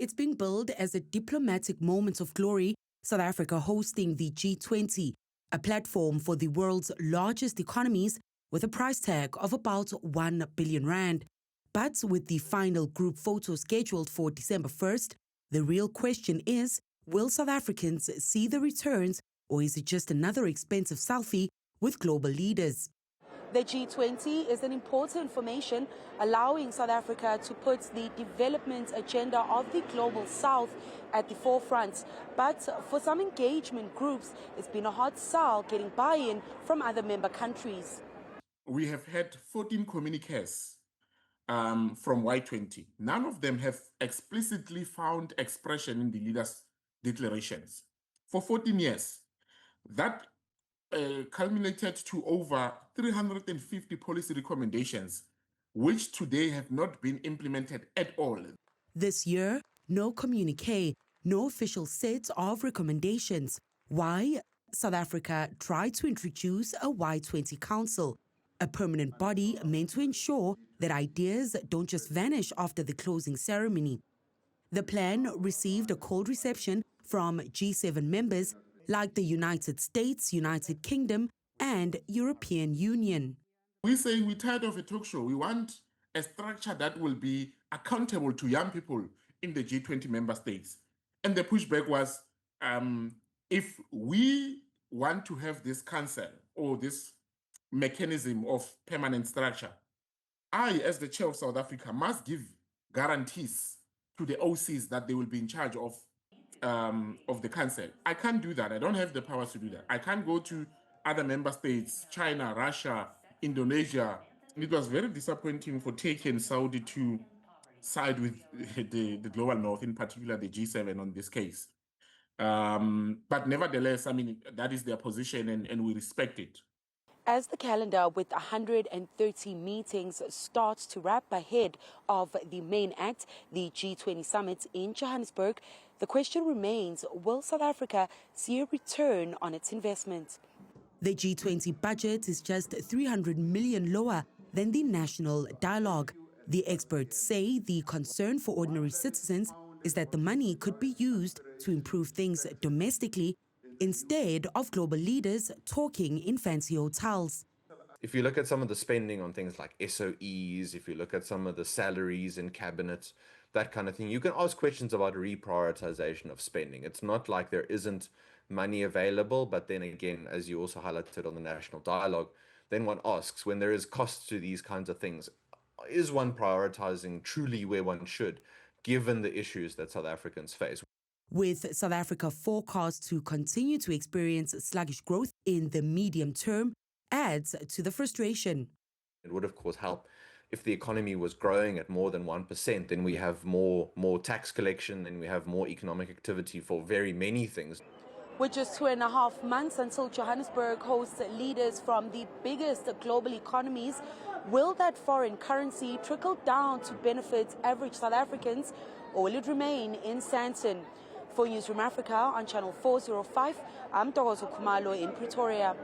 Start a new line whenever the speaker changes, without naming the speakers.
It's being billed as a diplomatic moment of glory, South Africa hosting the G20, a platform for the world's largest economies with a price tag of about 1 billion rand. But with the final group photo scheduled for December 1st, the real question is, will South Africans see the returns, or is it just another expensive selfie with global leaders?
The G20 is an important formation allowing South Africa to put the development agenda of the global south at the forefront. But for some engagement groups, it's been a hard sell getting buy-in from other member countries.
We have had 14 communiques from Y20. None of them have explicitly found expression in the leaders' declarations. For 14 years, that culminated to over 350 policy recommendations, which today have not been implemented at all.
This year, no communiqué, no official set of recommendations. Why? South Africa tried to introduce a Y20 Council, a permanent body meant to ensure that ideas don't just vanish after the closing ceremony. The plan received a cold reception from G7 members like the United States, United Kingdom, and European Union.
We're saying we're tired of a talk show. We want a structure that will be accountable to young people in the G20 member states. And the pushback was, if we want to have this council or this mechanism of permanent structure, I, as the chair of South Africa, must give guarantees to the OCs that they will be in charge of the council. I can't do that. I don't have the powers to do that. I can't go to other member states, China, Russia, Indonesia. It was very disappointing for Turkey and Saudi to side with the global north, in particular the G7 on this case. But nevertheless, I mean, that is their position and we respect it.
As the calendar with 130 meetings starts to wrap ahead of the main act, the G20 Summit in Johannesburg, the question remains, will South Africa see a return on its investment?
The G20 budget is just 300 million lower than the national dialogue. The experts say the concern for ordinary citizens is that the money could be used to improve things domestically instead of global leaders talking in fancy hotels.
If you look at some of the spending on things like SOEs, if you look at some of the salaries in cabinets, that kind of thing, you can ask questions about reprioritization of spending. It's not like there isn't money available, but then again, as you also highlighted on the national dialogue, then one asks, when there is costs to these kinds of things, is one prioritizing truly where one should, given the issues that South Africans face?
With South Africa forecast to continue to experience sluggish growth in the medium term, adds to the frustration.
It would, of course, help if the economy was growing at more than 1%, then we have more tax collection, and we have more economic activity for very many things.
With just 2.5 months until Johannesburg hosts leaders from the biggest global economies, will that foreign currency trickle down to benefit average South Africans, or will it remain in Sandton? For Newzroom Afrika on Channel 405, I'm Ntokozo Khumalo in Pretoria.